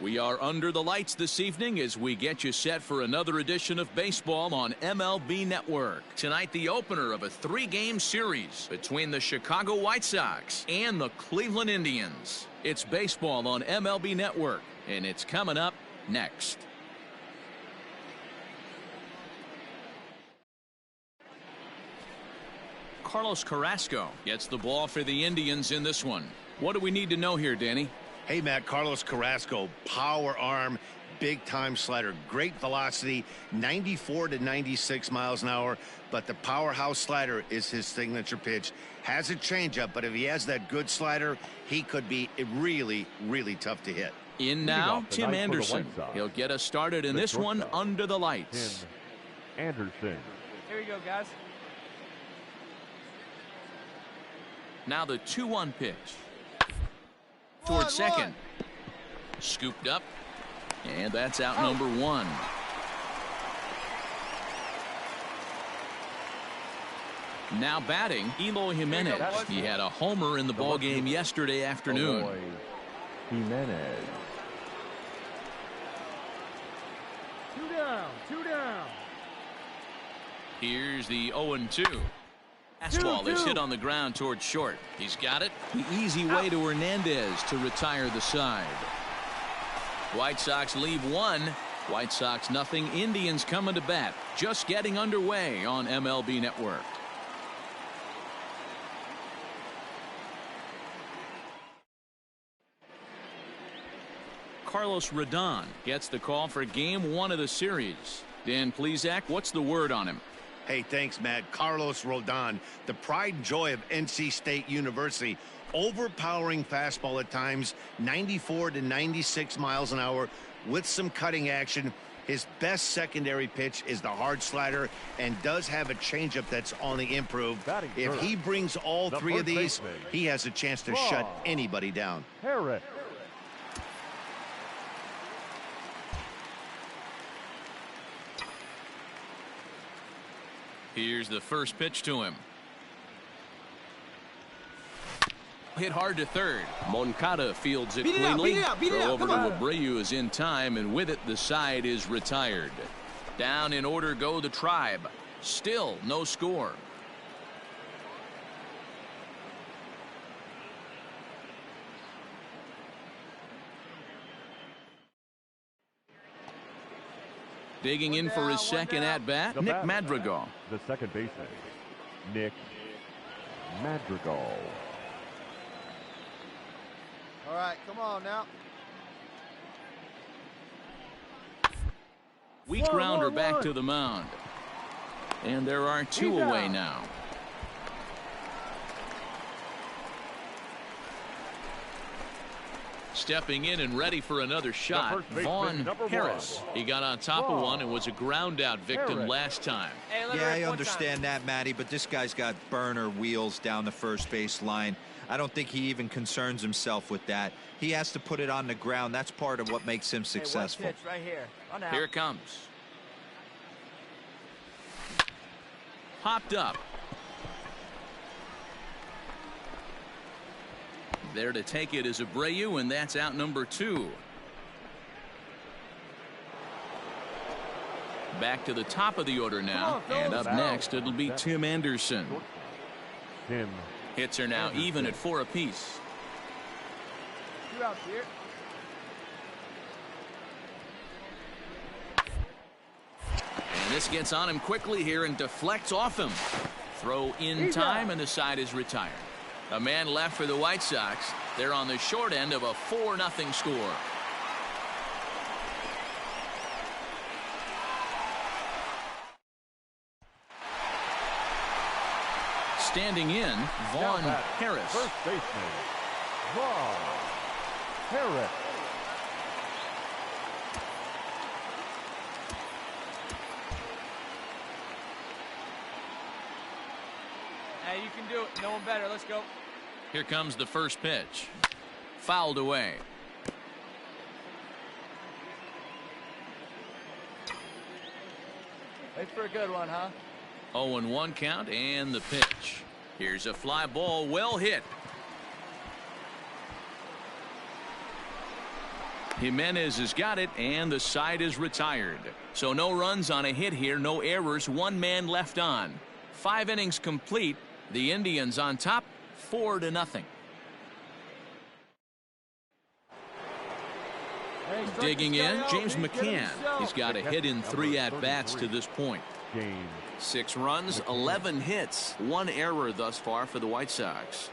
We are under the lights this evening as we get you set for another edition of baseball on MLB Network. Tonight, the opener of a 3-game series between the Chicago White Sox and the Cleveland Indians. It's baseball on MLB Network, and it's coming up next. Carlos Carrasco gets the ball for the Indians in this one. What do we need to know here, Danny? Hey, Matt, Carlos Carrasco, power arm, big time slider, great velocity, 94 to 96 miles an hour. But the powerhouse slider is his signature pitch. Has a changeup, but if he has that good slider, he could be really, really tough to hit. In now, Tim Anderson. He'll get us started in this one under the lights. Tim Anderson. Here we go, guys. Now the 2-1 pitch. Towards second. Scooped up. And that's out number 1. Now batting, Eloy Jimenez. He had a homer in the ballgame yesterday afternoon. Eloy Jimenez. 2 down, 2 down. Here's the 0-2. Fastball is hit on the ground towards short. He's got it. The easy way to Hernandez to retire the side. White Sox leave 1. White Sox nothing. Indians coming to bat. Just getting underway on MLB Network. Carlos Rodon gets the call for game 1 of the series. Dan Plesac, what's the word on him? Hey, thanks, Matt. Carlos Rodon, the pride and joy of NC State University. Overpowering fastball at times, 94 to 96 miles an hour with some cutting action. His best secondary pitch is the hard slider and does have a changeup that's on the improve. If he brings all 3 of these, he has a chance to shut anybody down. Harris. Here's the first pitch to him. Hit hard to third. Moncada fields it cleanly. Throw over to Abreu is in time, and with it, the side is retired. Down in order go the Tribe. Still no score. Digging in for his second at-bat, Nick Madrigal. The second baseman, Nick Madrigal. All right, come on now. Weak grounder back to the mound. And there are 2 away now. Stepping in and ready for another shot, Vaughn Harris. He got on top of one and was a ground out victim last time. Yeah, I understand that, Matty, but this guy's got burner wheels down the first base line. I don't think he even concerns himself with that. He has to put it on the ground. That's part of what makes him successful. Pitch right here. Here it comes. Popped up. There to take it is Abreu, and that's out number 2. Back to the top of the order now, and up next it'll be Tim Anderson. Tim. Hits are now even at 4 apiece. 2 outs here. And this gets on him quickly here and deflects off him. Throw in time, and the side is retired. A man left for the White Sox. They're on the short end of a 4-0 score. Standing in, Vaughn Harris. First baseman, Vaughn Harris. Hey, you can do it. No one better. Let's go. Here comes the first pitch. Fouled away. Wait for a good one, huh? 0-1 count and the pitch. Here's a fly ball, well hit. Jimenez has got it, and the side is retired. So no runs on a hit here, no errors, 1 man left on. 5 innings complete. The Indians on top, 4-0. Digging in, James McCann. He's got a hit in 3 at-bats to this point. 6 runs, 11 hits, 1 error thus far for the White Sox.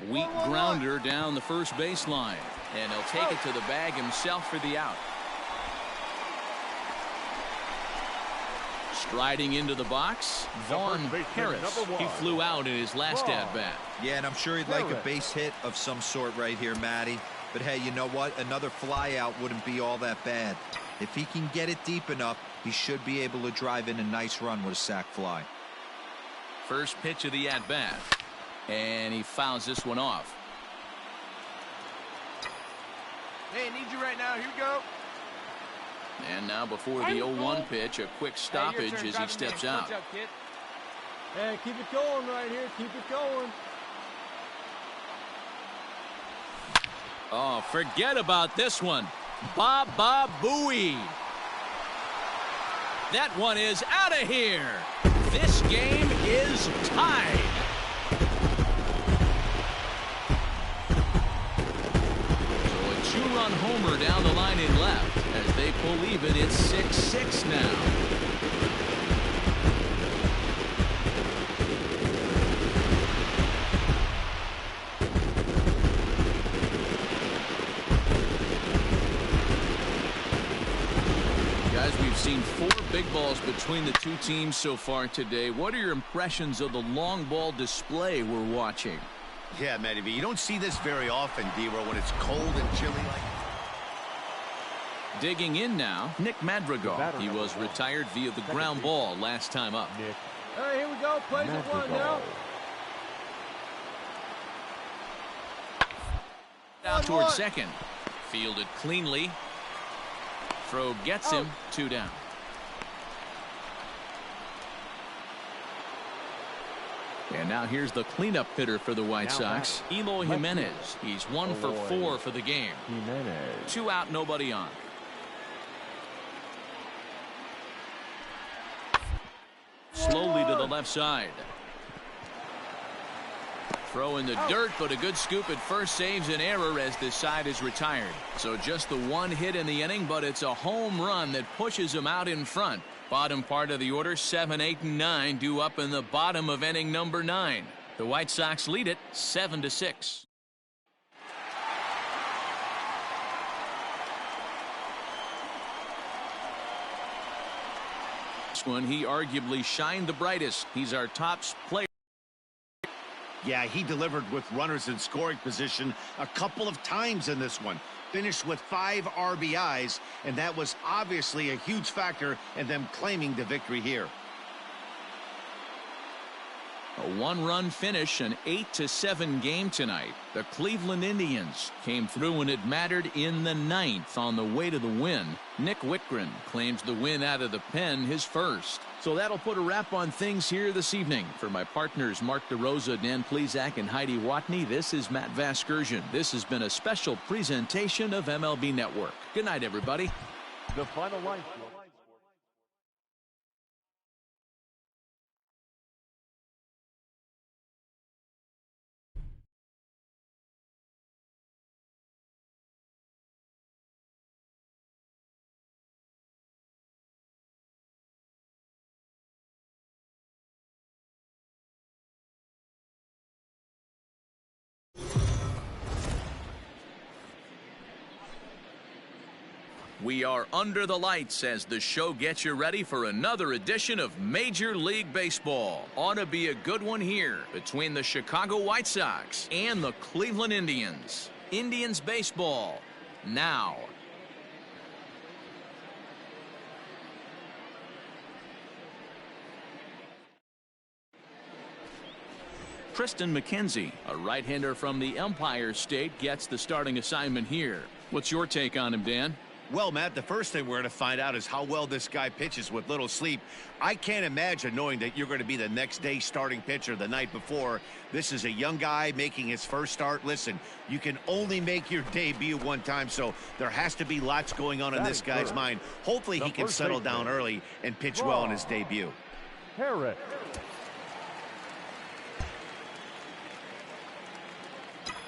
Weak grounder down the first baseline, and he'll take it to the bag himself for the out. Striding into the box, Vaughn Harris. He flew out in his last at-bat. Yeah, and I'm sure he'd like a base hit of some sort right here, Matty. But hey, you know what? Another fly out wouldn't be all that bad. If he can get it deep enough, he should be able to drive in a nice run with a sac fly. First pitch of the at-bat, and he fouls this one off. Hey, I need you right now. Here we go. And now before the 0-1 pitch, a quick stoppage as he steps out. Hey, keep it going right here. Keep it going. Oh, forget about this one. Baba Booey. That one is out of here. This game is tied. So a 2-run homer down the line in left. As they pull even, it's 6-6 now. Guys, we've seen 4 big balls between the 2 teams so far today. What are your impressions of the long ball display we're watching? Yeah, Matty V, you don't see this very often, D-Row, when it's cold and chilly like. Digging in now, Nick Madrigal. He was retired via the ground ball last time up. All right, here we go. Plays at 1 now. Out towards second. Fielded cleanly. Throw gets him. 2 down. And now here's the cleanup hitter for the White Sox, Eloy Jimenez. He's 1 for 4 for the game. 2 out, nobody on. Slowly to the left side. Throw in the dirt, but a good scoop at first saves an error as this side is retired. So just the 1 hit in the inning, but it's a home run that pushes him out in front. Bottom part of the order, 7, 8, and 9 due up in the bottom of inning number 9. The White Sox lead it 7-6. This one, he arguably shined the brightest. He's our top player. Yeah, he delivered with runners in scoring position a couple of times in this one. Finished with 5 RBIs, and that was obviously a huge factor in them claiming the victory here. A 1-run finish, an 8-7 game tonight. The Cleveland Indians came through when it mattered in the 9th on the way to the win. Nick Wittgren claims the win out of the pen, his first. So that'll put a wrap on things here this evening. For my partners Mark DeRosa, Dan Plesac, and Heidi Watney, this is Matt Vasgersian. This has been a special presentation of MLB Network. Good night, everybody. The final line. We are under the lights as the show gets you ready for another edition of Major League Baseball. Ought to be a good one here between the Chicago White Sox and the Cleveland Indians. Indians baseball now. Triston McKenzie, a right-hander from the Empire State, gets the starting assignment here. What's your take on him, Dan? Well, Matt, the first thing we're going to find out is how well this guy pitches with little sleep. I can't imagine knowing that you're going to be the next day starting pitcher the night before. This is a young guy making his first start. Listen, you can only make your debut one time, so there has to be lots going on in this guy's mind. Hopefully he can settle down early and pitch well in his debut. Harris.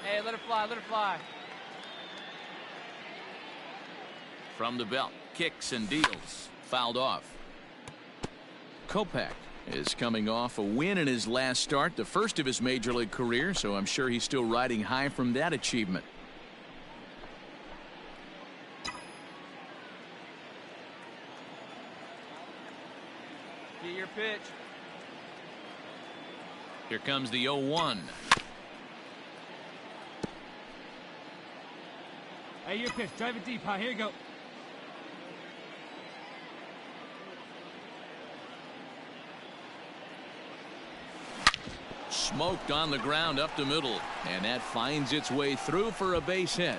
Hey, let it fly, let it fly. From the belt, kicks and deals. Fouled off. Kopech is coming off a win in his last start, the first of his major league career, so I'm sure he's still riding high from that achievement. Get your pitch. Here comes the 0-1. Hey, your pitch. Drive it deep, huh? Here you go. Smoked on the ground up the middle, and that finds its way through for a base hit.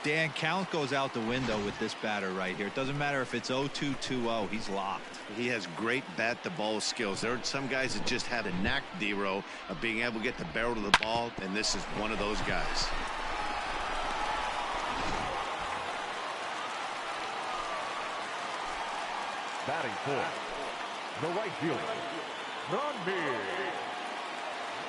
Dan, count goes out the window with this batter right here. It doesn't matter if it's 0-2, 2-0. He's locked. He has great bat-to-ball skills. There are some guys that just have a knack, D-Row, of being able to get the barrel of the ball, and this is one of those guys. Batting fourth, the right fielder, Ronby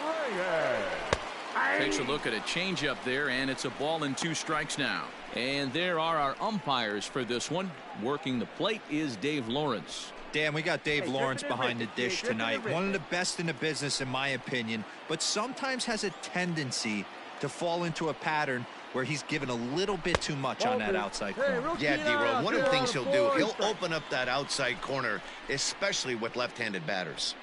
Reyes. Takes a look at a changeup there, and it's a ball and 2 strikes now. And there are our umpires for this one. Working the plate is Dave Lawrence. Dan, we got Dave Lawrence behind the dish tonight. One of the best in the business, in my opinion, but sometimes has a tendency to fall into a pattern where he's given a little bit too much on that outside corner. Yeah, D-Row, one of the things he'll do, he'll open up that outside corner, especially with left-handed batters.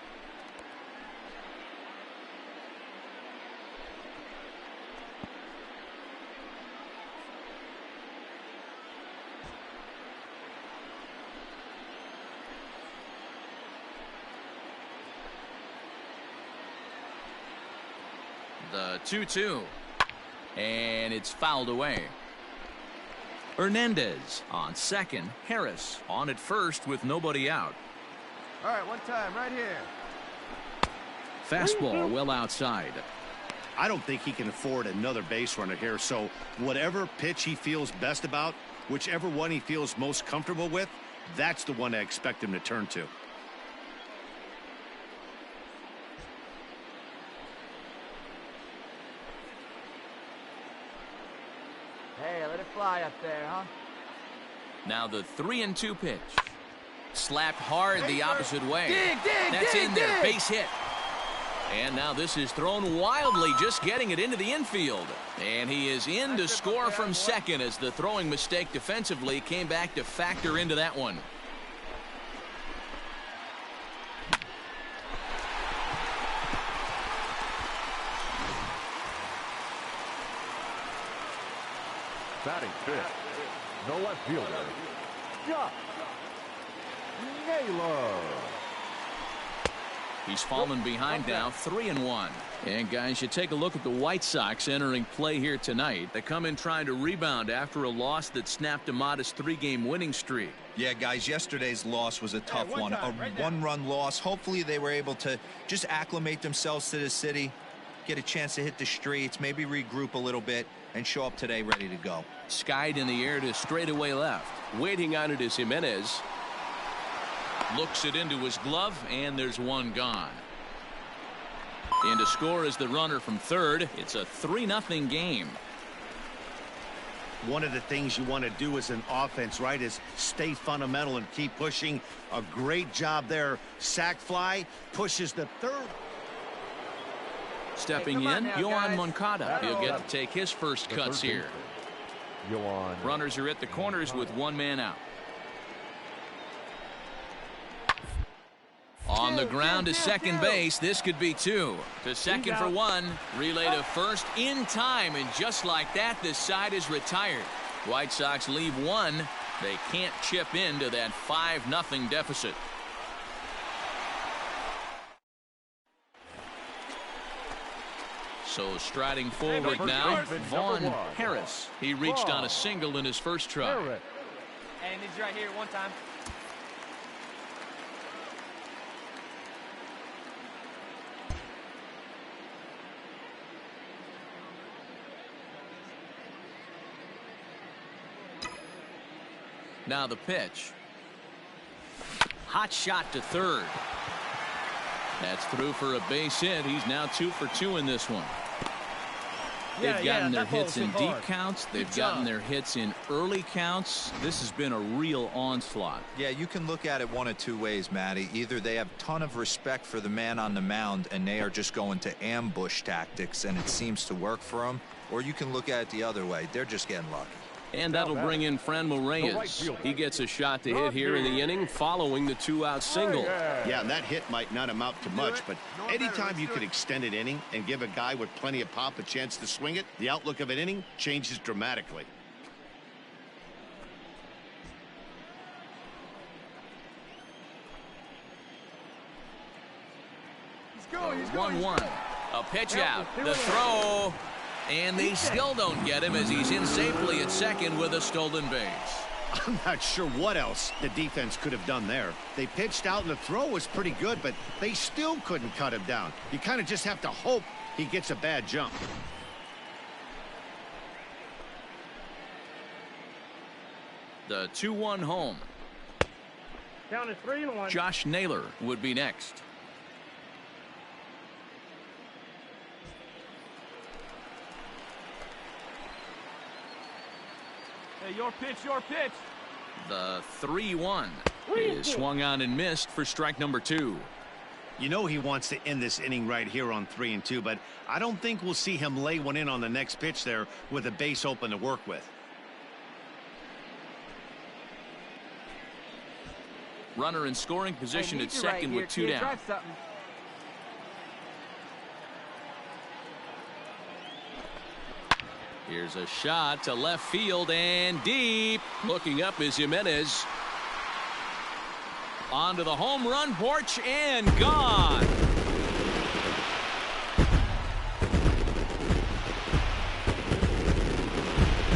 The 2-2. And it's fouled away. Hernandez on second. Harris on at first with nobody out. All right, one time, right here. Fastball well outside. I don't think he can afford another base runner here, so whatever pitch he feels best about, whichever one he feels most comfortable with, that's the one I expect him to turn to. Hey, let it fly up there, huh? Now the 3-2 pitch. Slapped hard the opposite way. That's in there. Base hit. And now this is thrown wildly, just getting it into the infield. And he is in to score from second as the throwing mistake defensively came back to factor into that one. Batting fifth, the left fielder, Josh Naylor. He's fallen behind now, 3-1. And guys, you take a look at the White Sox entering play here tonight. They come in trying to rebound after a loss that snapped a modest 3-game winning streak. Yeah, guys, yesterday's loss was a tough one. A one-run loss. Hopefully they were able to just acclimate themselves to the city, get a chance to hit the streets, maybe regroup a little bit, and show up today ready to go. Skied in the air to straightaway left. Waiting on it is Jimenez. Looks it into his glove, and there's one gone. And to score is the runner from third. It's a 3-0 game. One of the things you want to do as an offense, right, is stay fundamental and keep pushing. A great job there. Sac fly pushes the third. Stepping in, Yoan Moncada. He'll get to take his first cuts here. Runners are at the corners with one man out. On the ground to second base. This could be 2. To second for 1. Relay to first in time. And just like that, this side is retired. White Sox leave 1. They can't chip into that 5-0 deficit. So striding forward now, Vaughn Harris. He reached on a single in his first try. And he's right here one time. Now the pitch. Hot shot to third. That's through for a base hit. He's now 2 for 2 in this one. They've gotten their hits in deep counts. They've gotten their hits in early counts. This has been a real onslaught. Yeah, you can look at it one of two ways, Matty. Either they have a ton of respect for the man on the mound and they are just going to ambush tactics and it seems to work for them, or you can look at it the other way. They're just getting lucky. And that'll bring in Franmil Reyes. He gets a shot to hit here in the inning following the 2-out single. Yeah, and that hit might not amount to much, but anytime you could extend an inning and give a guy with plenty of pop a chance to swing it, the outlook of an inning changes dramatically. He's going. 1-1. A pitch out. The throw. And they still don't get him as he's in safely at second with a stolen base. I'm not sure what else the defense could have done there. They pitched out and the throw was pretty good, but they still couldn't cut him down. You kind of just have to hope he gets a bad jump. The 2-1 home. Down to 3-1. Josh Naylor would be next. Hey, your pitch. The 3-1 is swung on and missed for strike number 2. You know he wants to end this inning right here on 3-2, but I don't think we'll see him lay one in on the next pitch there with a base open to work with. Runner in scoring position at second with 2 down. Here's a shot to left field and deep. Looking up is Jimenez. Onto the home run porch and gone.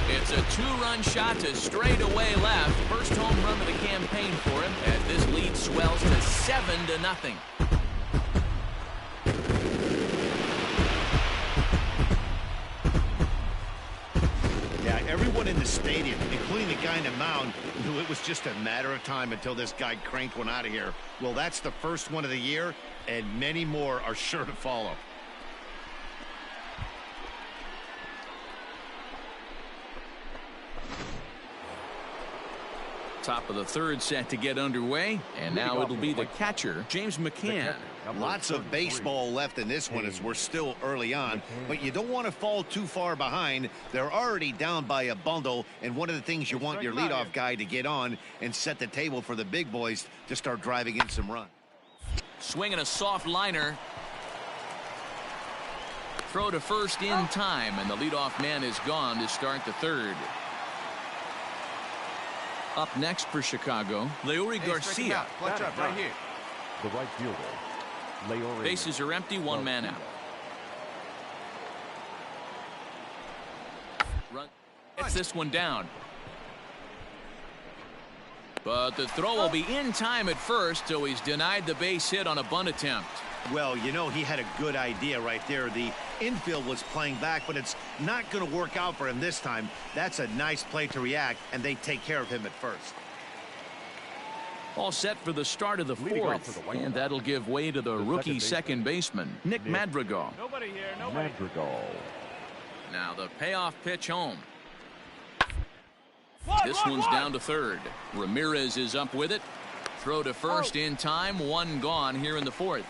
It's a 2-run shot to straightaway left. First home run of the campaign for him as this lead swells to 7-0. Everyone in the stadium, including the guy in the mound, knew it was just a matter of time until this guy cranked one out of here. Well, that's the first one of the year, and many more are sure to follow. Top of the third set to get underway, and now it'll be the catcher, James McCann. Lots of baseball left in this one as we're still early on, but you don't want to fall too far behind. They're already down by a bundle, and one of the things you want your leadoff guy to get on and set the table for the big boys to start driving in some runs. Swinging a soft liner. Throw to first in time, and the leadoff man is gone to start the third. Up next for Chicago, Leury Garcia. Clutch up right here. The right fielder, Leury. Bases are empty, 1 man out. Run. Gets this one down. But the throw will be in time at first, so he's denied the base hit on a bunt attempt. Well, you know, he had a good idea right there. The infield was playing back, but it's not going to work out for him this time. That's a nice play to react, and they take care of him at first. All set for the start of the fourth, and that'll give way to the rookie second baseman, Nick Madrigal. Nobody here, nobody. Madrigal. Now the payoff pitch home. This one's down to third. Ramirez is up with it. Throw to first in time. 1 gone here in the fourth.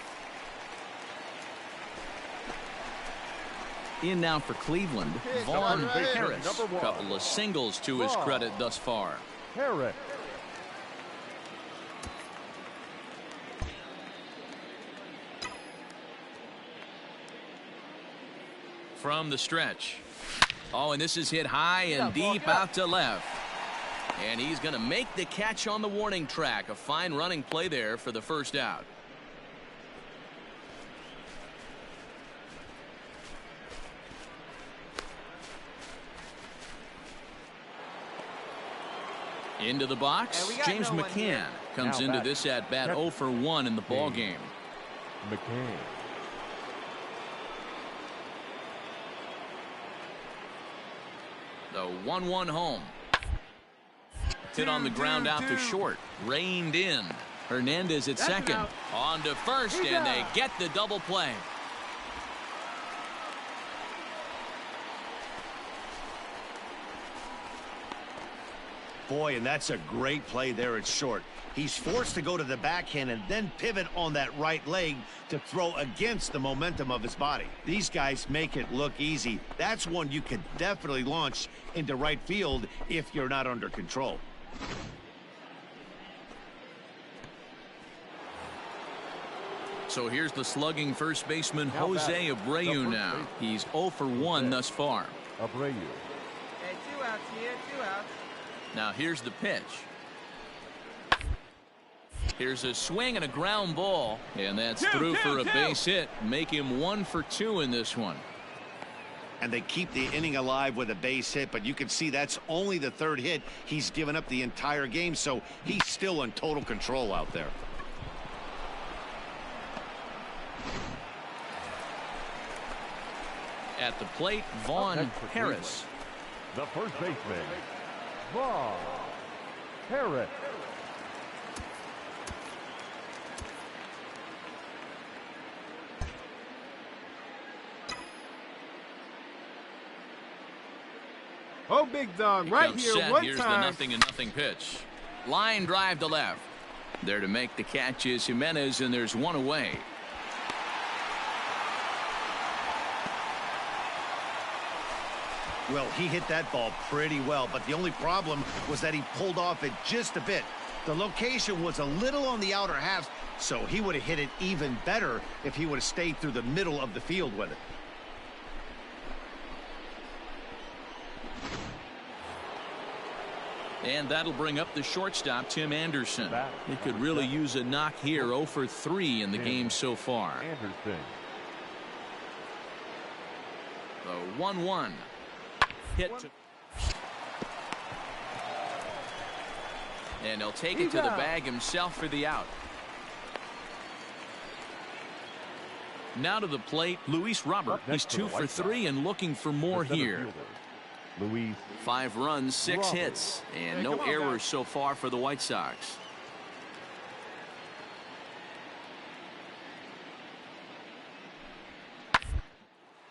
In now for Cleveland, Vaughn Harris. Couple of singles to his credit thus far. Harris. From the stretch. Oh, and this is hit high and deep out to left. And he's going to make the catch on the warning track. A fine running play there for the first out. Into the box, James McCann comes into this at bat 0 for 1 in the ball game. McCann. The 1-1 home. Hit on the ground out to short. Reined in. Hernandez at second. On to first, and they get the double play. Boy, and that's a great play there at short. He's forced to go to the backhand and then pivot on that right leg to throw against the momentum of his body. These guys make it look easy. That's one you could definitely launch into right field if you're not under control. So here's the slugging first baseman Jose Abreu now. He's 0 for 1 thus far. Abreu. Hey, 2 outs here, 2 outs. Now here's the pitch. Here's a swing and a ground ball, and that's through for a base hit. Make him 1 for 2 in this one. And they keep the inning alive with a base hit, but you can see that's only the 3rd hit he's given up the entire game, so he's still in total control out there. At the plate, Vaughn Harris. The first baseman, Vaughn Harris. Oh, big dog, right here, set. one Here's time. the 0-0 pitch. Line drive to left. There to make the catch is Jimenez, and there's one away. Well, he hit that ball pretty well, but the only problem was that he pulled off it just a bit. The location was a little on the outer half, so he would have hit it even better if he would have stayed through the middle of the field with it. And that'll bring up the shortstop, Tim Anderson. He could really use a knock here. 0 for 3 in the game so far. Anderson. The 1-1. Hit to... And he'll take it to the bag himself for the out. Now to the plate, Luis Robert. He's 2 for 3 and looking for more here. Luis. 5 runs, 6 hits, and no errors so far for the White Sox.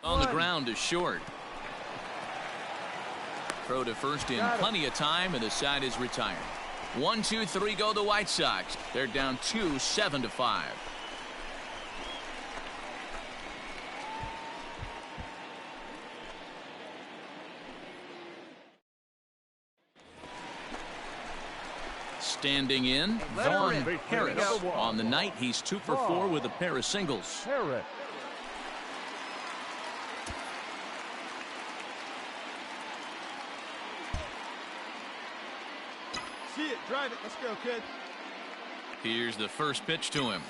On the ground is short. Throw to first in plenty of time, and the side is retired. 1, 2, 3 go the White Sox. They're down 2, 7-5. Standing in, Vaughn Harris. On the night, he's 2 for 4 with a pair of singles. Harris. See it, drive it. Let's go, kid. Here's the first pitch to him.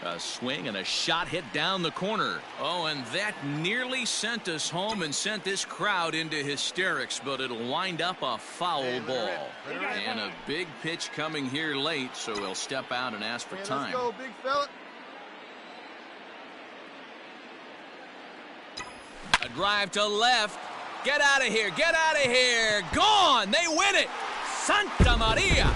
A swing and a shot hit down the corner. Oh, and that nearly sent us home and sent this crowd into hysterics, but it'll wind up a foul ball. And a big pitch coming here late, so he'll step out and ask for time. Let's go, big fella. A drive to left. Get out of here. Get out of here. Gone. They win it. Santa Maria.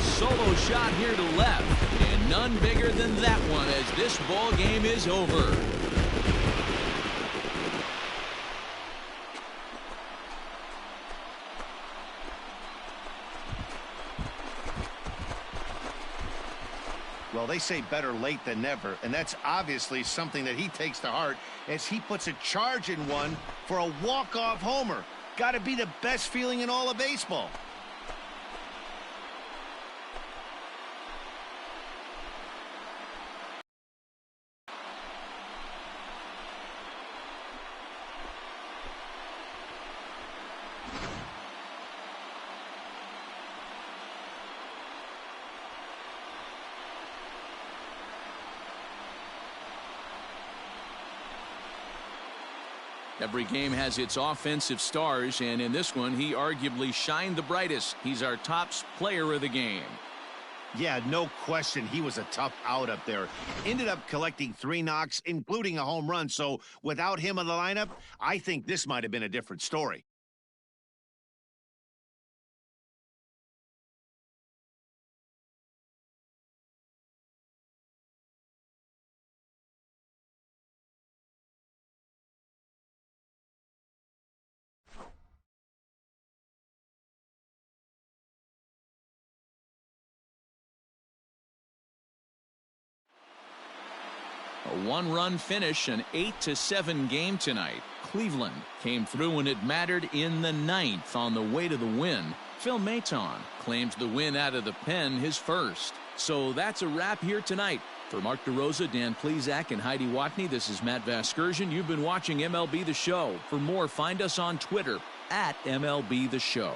Solo shot here to left, and none bigger than that one as this ball game is over. Well, they say better late than never, and that's obviously something that he takes to heart as he puts a charge in one for a walk-off homer. Got to be the best feeling in all of baseball. Every game has its offensive stars, and in this one, he arguably shined the brightest. He's our top player of the game. Yeah, no question. He was a tough out up there. Ended up collecting 3 knocks, including a home run. So without him in the lineup, I think this might have been a different story. A 1-run finish, an 8-7 game tonight. Cleveland came through when it mattered in the 9th on the way to the win. Phil Maton claims the win out of the pen, his first. So that's a wrap here tonight. For Mark DeRosa, Dan Plesac, and Heidi Watney, this is Matt Vasgersian. You've been watching MLB The Show. For more, find us on Twitter at MLB The Show.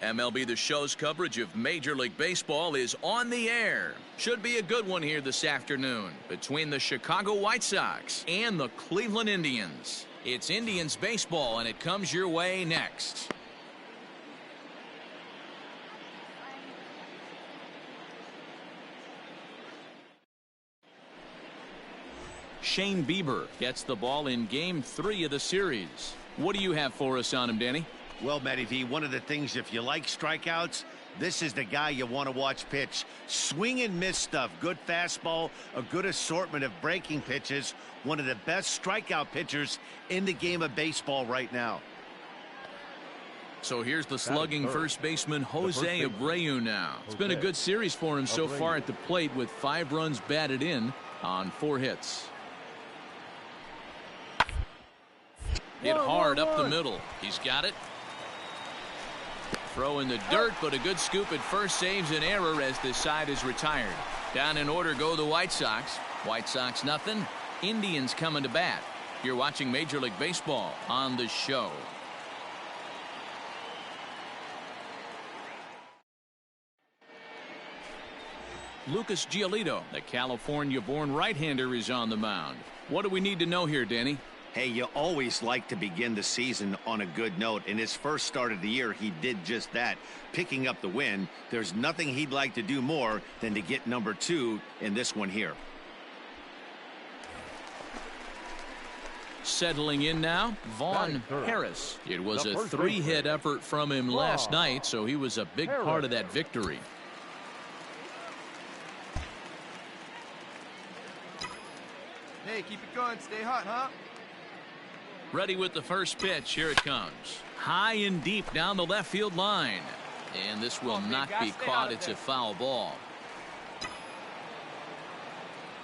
MLB The Show's coverage of Major League Baseball is on the air. Should be a good one here this afternoon between the Chicago White Sox and the Cleveland Indians. It's Indians baseball, and it comes your way next. Shane Bieber gets the ball in Game 3 of the series. What do you have for us on him, Danny? Well, Matty V, one of the things, if you like strikeouts, this is the guy you want to watch pitch. Swing and miss stuff. Good fastball, a good assortment of breaking pitches. One of the best strikeout pitchers in the game of baseball right now. So here's the slugging first baseman Jose Abreu now. It's been a good series for him so far at the plate with 5 runs batted in on 4 hits. Hit hard up the middle. He's got it. Throw in the dirt, but a good scoop at first saves an error as this side is retired. Down in order go the White Sox. White Sox nothing. Indians coming to bat. You're watching Major League Baseball on The Show. Lucas Giolito, the California-born right-hander, is on the mound. What do we need to know here, Danny? Hey, you always like to begin the season on a good note. In his first start of the year, he did just that, picking up the win. There's nothing he'd like to do more than to get number 2 in this one here. Settling in now, Vaughn Harris. It was a 3-hit effort from him last night, so he was a big part of that victory. Hey, keep it going. Stay hot, huh? Ready with the first pitch. Here it comes. High and deep down the left field line. And this will not be caught. It's a foul ball.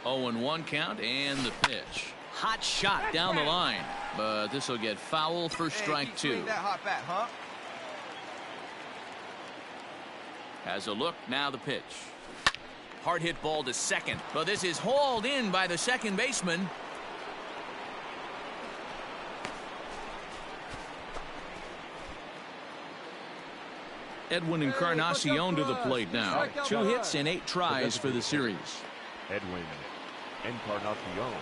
0-1 count and the pitch. Hot shot down the line. But this will get foul for strike 2. That hot bat, huh? Has a look. Now the pitch. Hard hit ball to second. But this is hauled in by the second baseman. Edwin Encarnacion to the plate now. 2 hits and 8 tries for the series. Edwin Encarnacion.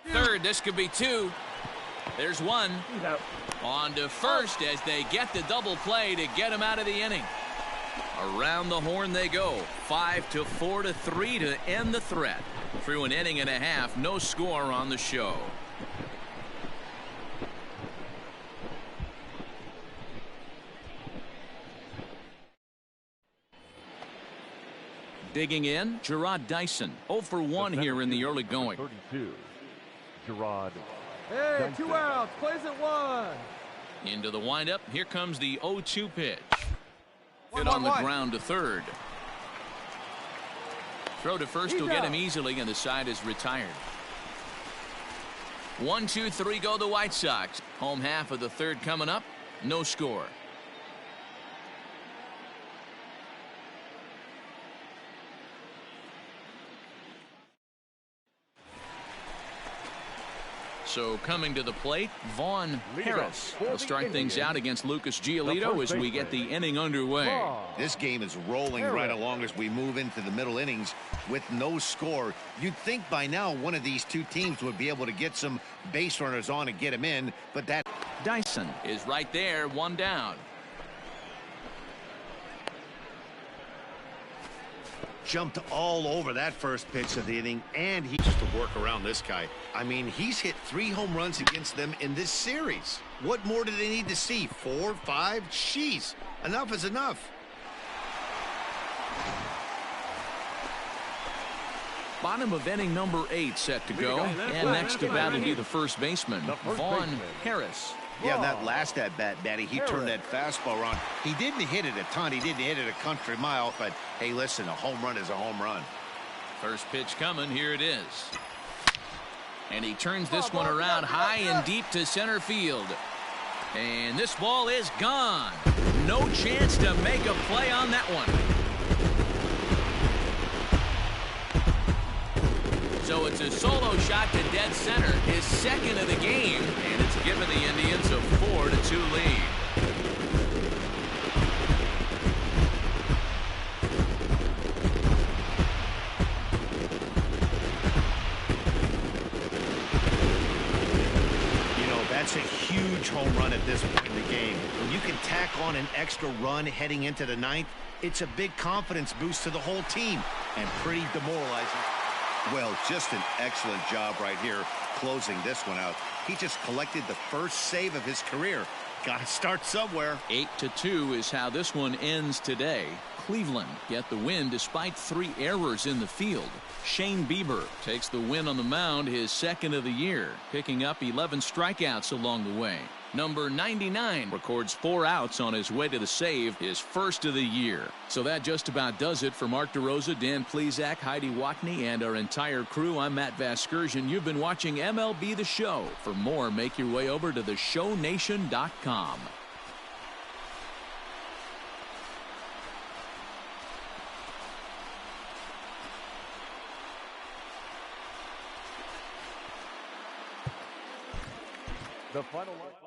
Third, this could be 2. There's 1. On to first as they get the double play to get him out of the inning. Around the horn they go. 5-4-3 to end the threat. Through an inning and a half, no score on the show. Digging in, Gerard Dyson. 0 for 1 here in the early going. 32. Gerard. Hey, 2 outs. Plays at 1. Into the windup. Here comes the 0-2 pitch. Hit on the ground to third. Throw to first will get him easily, and the side is retired. 1, 2, 3 go the White Sox. Home half of the third coming up. No score. So coming to the plate, Vaughn Harris will start things out against Lucas Giolito as we get the inning underway. This game is rolling right along as we move into the middle innings with no score. You'd think by now one of these two teams would be able to get some base runners on and get them in, but that Dyson is right there, one down. jumped all over that first pitch of the inning, and he just to work around this guy. I mean, he's hit 3 home runs against them in this series. What more do they need to see? 4, 5? Jeez, enough is enough. Bottom of inning number 8 set to go, and next to bat will be the first baseman, Vaughn Harris. Yeah, that last at-bat, Matty, he turned that fastball around. He didn't hit it a ton. He didn't hit it a country mile, but hey, listen, a home run is a home run. First pitch coming. Here it is. And he turns this one around high and deep to center field. And this ball is gone. No chance to make a play on that one. So it's a solo shot to dead center, his second of the game, and it's given the Indians a 4-2 lead. You know, that's a huge home run at this point in the game. When you can tack on an extra run heading into the 9th, it's a big confidence boost to the whole team and pretty demoralizing. Well, just an excellent job right here closing this one out. He just collected the first save of his career. Got to start somewhere. 8-2 is how this one ends today. Cleveland get the win despite 3 errors in the field. Shane Bieber takes the win on the mound, his second of the year, picking up 11 strikeouts along the way. Number 99 records 4 outs on his way to the save, his first of the year. So that just about does it for Mark DeRosa, Dan Plesac, Heidi Watney, and our entire crew. I'm Matt Vasgersian. You've been watching MLB The Show. For more, make your way over to theshownation.com. The final line.